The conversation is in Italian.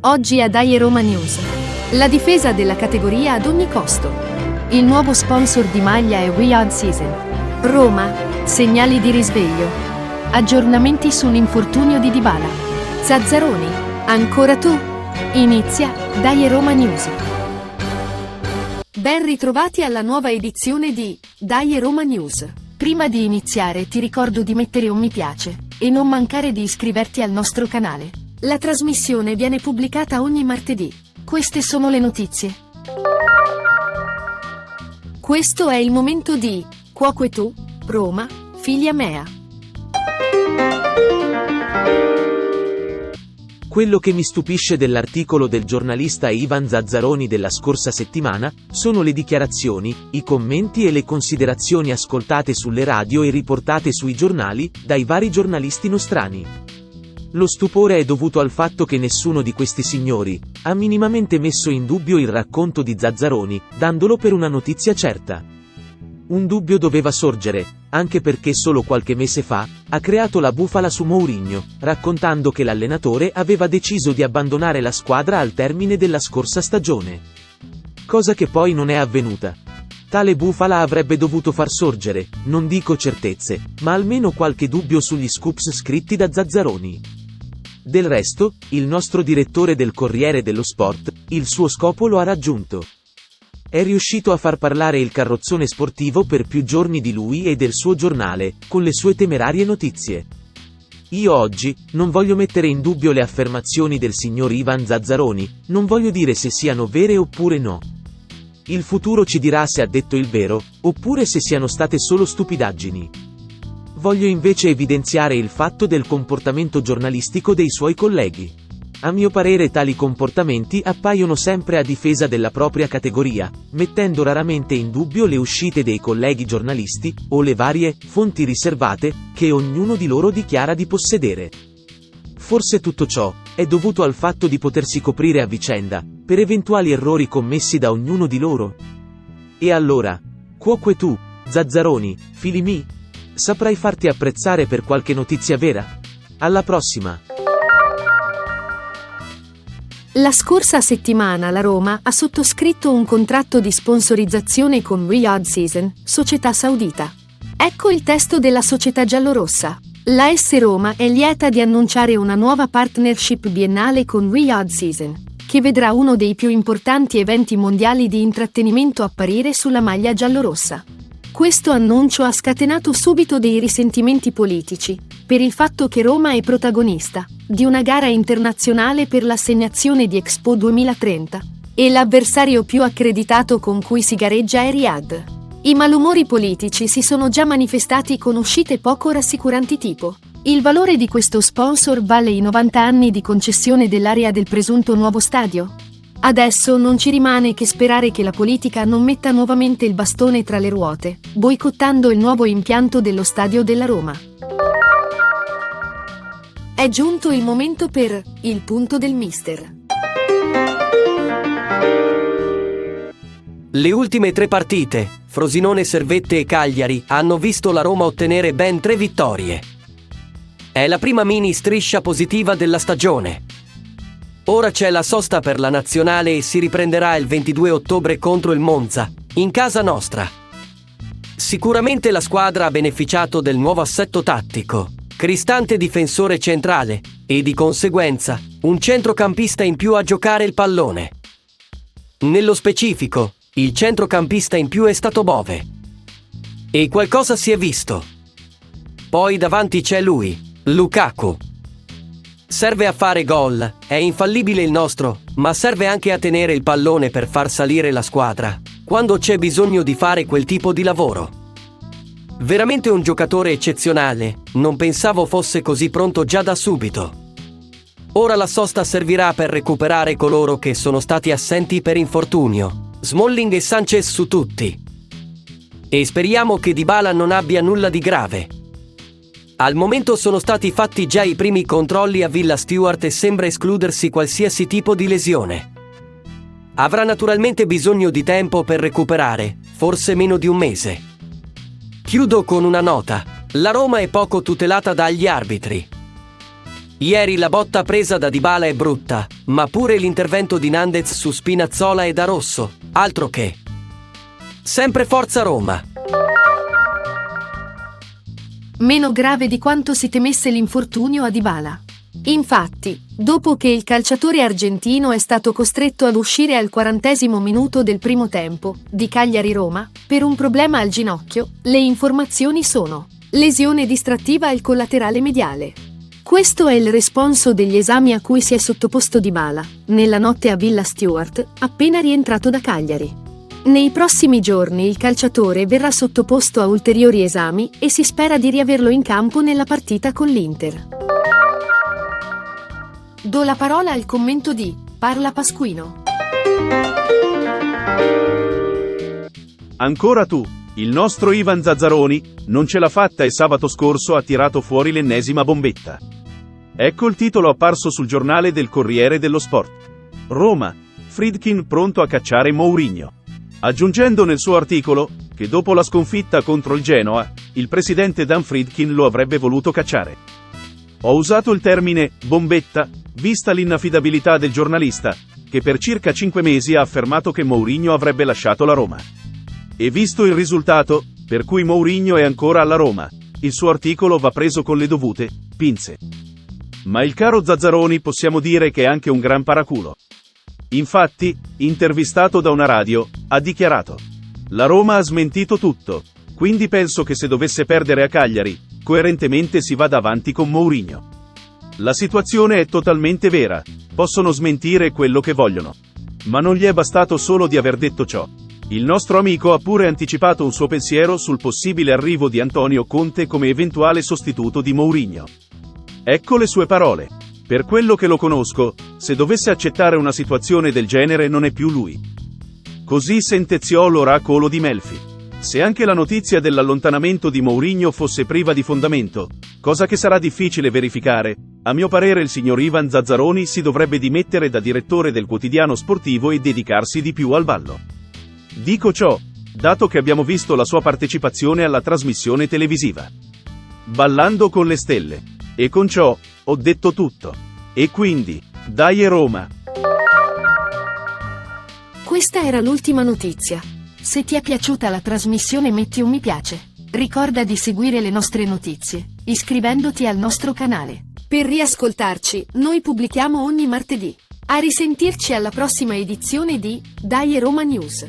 Oggi a Dai Roma News. La difesa della categoria ad ogni costo. Il nuovo sponsor di maglia è Riyadh Season. Roma, segnali di risveglio. Aggiornamenti sull'infortunio di Dybala. Zazzaroni, ancora tu? Inizia Dai Roma News. Ben ritrovati alla nuova edizione di Dai Roma News. Prima di iniziare ti ricordo di mettere un mi piace e non mancare di iscriverti al nostro canale. La trasmissione viene pubblicata ogni martedì. Queste sono le notizie. Questo è il momento di Cuoco e tu, Roma, figlia mea. Quello che mi stupisce dell'articolo del giornalista Ivan Zazzaroni della scorsa settimana sono le dichiarazioni, i commenti e le considerazioni ascoltate sulle radio e riportate sui giornali dai vari giornalisti nostrani. Lo stupore è dovuto al fatto che nessuno di questi signori ha minimamente messo in dubbio il racconto di Zazzaroni, dandolo per una notizia certa. Un dubbio doveva sorgere, anche perché solo qualche mese fa ha creato la bufala su Mourinho, raccontando che l'allenatore aveva deciso di abbandonare la squadra al termine della scorsa stagione. Cosa che poi non è avvenuta. Tale bufala avrebbe dovuto far sorgere, non dico certezze, ma almeno qualche dubbio sugli scoops scritti da Zazzaroni. Del resto, il nostro direttore del Corriere dello Sport, il suo scopo lo ha raggiunto. È riuscito a far parlare il carrozzone sportivo per più giorni di lui e del suo giornale, con le sue temerarie notizie. Io oggi non voglio mettere in dubbio le affermazioni del signor Ivan Zazzaroni, non voglio dire se siano vere oppure no. Il futuro ci dirà se ha detto il vero, oppure se siano state solo stupidaggini. Voglio invece evidenziare il fatto del comportamento giornalistico dei suoi colleghi. A mio parere tali comportamenti appaiono sempre a difesa della propria categoria, mettendo raramente in dubbio le uscite dei colleghi giornalisti, o le varie fonti riservate, che ognuno di loro dichiara di possedere. Forse tutto ciò è dovuto al fatto di potersi coprire a vicenda, per eventuali errori commessi da ognuno di loro? E allora, Cuoco e tu, Zazzaroni, fili mi? Saprai farti apprezzare per qualche notizia vera? Alla prossima! La scorsa settimana la Roma ha sottoscritto un contratto di sponsorizzazione con Riyadh Season, società saudita. Ecco il testo della società giallorossa. La S Roma è lieta di annunciare una nuova partnership biennale con Riyadh Season, che vedrà uno dei più importanti eventi mondiali di intrattenimento apparire sulla maglia giallorossa. Questo annuncio ha scatenato subito dei risentimenti politici, per il fatto che Roma è protagonista di una gara internazionale per l'assegnazione di Expo 2030, e l'avversario più accreditato con cui si gareggia è Riyadh. I malumori politici si sono già manifestati con uscite poco rassicuranti tipo: il valore di questo sponsor vale i 90 anni di concessione dell'area del presunto nuovo stadio? Adesso non ci rimane che sperare che la politica non metta nuovamente il bastone tra le ruote, boicottando il nuovo impianto dello stadio della Roma. È giunto il momento per il punto del mister. Le ultime 3 partite, Frosinone, Servette e Cagliari, hanno visto la Roma ottenere ben 3 vittorie. È la prima mini striscia positiva della stagione. Ora c'è la sosta per la nazionale e si riprenderà il 22 ottobre contro il Monza, in casa nostra. Sicuramente la squadra ha beneficiato del nuovo assetto tattico, Cristante difensore centrale, e di conseguenza, un centrocampista in più a giocare il pallone. Nello specifico, il centrocampista in più è stato Bove. E qualcosa si è visto. Poi davanti c'è lui, Lukaku. Serve a fare gol, è infallibile il nostro, ma serve anche a tenere il pallone per far salire la squadra, quando c'è bisogno di fare quel tipo di lavoro. Veramente un giocatore eccezionale, non pensavo fosse così pronto già da subito. Ora la sosta servirà per recuperare coloro che sono stati assenti per infortunio, Smalling e Sanchez su tutti. E speriamo che Dybala non abbia nulla di grave. Al momento sono stati fatti già i primi controlli a Villa Stewart e sembra escludersi qualsiasi tipo di lesione. Avrà naturalmente bisogno di tempo per recuperare, forse meno di un mese. Chiudo con una nota: la Roma è poco tutelata dagli arbitri. Ieri la botta presa da Dybala è brutta, ma pure l'intervento di Nandez su Spinazzola è da rosso, altro che. Sempre forza Roma! Meno grave di quanto si temesse l'infortunio a Dybala. Infatti, dopo che il calciatore argentino è stato costretto ad uscire al 40° minuto del primo tempo di Cagliari-Roma per un problema al ginocchio, le informazioni sono: lesione distrattiva al collaterale mediale. Questo è il responso degli esami a cui si è sottoposto Dybala nella notte a Villa Stewart, appena rientrato da Cagliari. Nei prossimi giorni il calciatore verrà sottoposto a ulteriori esami e si spera di riaverlo in campo nella partita con l'Inter. Do la parola al commento di Parla Pasquino. Ancora tu, il nostro Ivan Zazzaroni, non ce l'ha fatta e sabato scorso ha tirato fuori l'ennesima bombetta. Ecco il titolo apparso sul giornale del Corriere dello Sport. Roma, Friedkin pronto a cacciare Mourinho. Aggiungendo nel suo articolo che dopo la sconfitta contro il Genoa, il presidente Dan Friedkin lo avrebbe voluto cacciare. Ho usato il termine bombetta, vista l'inaffidabilità del giornalista, che per circa 5 mesi ha affermato che Mourinho avrebbe lasciato la Roma. E visto il risultato, per cui Mourinho è ancora alla Roma, il suo articolo va preso con le dovute pinze. Ma il caro Zazzaroni possiamo dire che è anche un gran paraculo. Infatti, intervistato da una radio, ha dichiarato: la Roma ha smentito tutto, quindi penso che se dovesse perdere a Cagliari, coerentemente si vada avanti con Mourinho. La situazione è totalmente vera, possono smentire quello che vogliono. Ma non gli è bastato solo di aver detto ciò. Il nostro amico ha pure anticipato un suo pensiero sul possibile arrivo di Antonio Conte come eventuale sostituto di Mourinho. Ecco le sue parole: per quello che lo conosco, se dovesse accettare una situazione del genere non è più lui. Così sentenziò l'oracolo di Melfi. Se anche la notizia dell'allontanamento di Mourinho fosse priva di fondamento, cosa che sarà difficile verificare, a mio parere il signor Ivan Zazzaroni si dovrebbe dimettere da direttore del quotidiano sportivo e dedicarsi di più al ballo. Dico ciò, dato che abbiamo visto la sua partecipazione alla trasmissione televisiva Ballando con le stelle. E con ciò, ho detto tutto. E quindi, dai Roma! Questa era l'ultima notizia. Se ti è piaciuta la trasmissione metti un mi piace. Ricorda di seguire le nostre notizie, iscrivendoti al nostro canale. Per riascoltarci, noi pubblichiamo ogni martedì. A risentirci alla prossima edizione di Dai Roma News.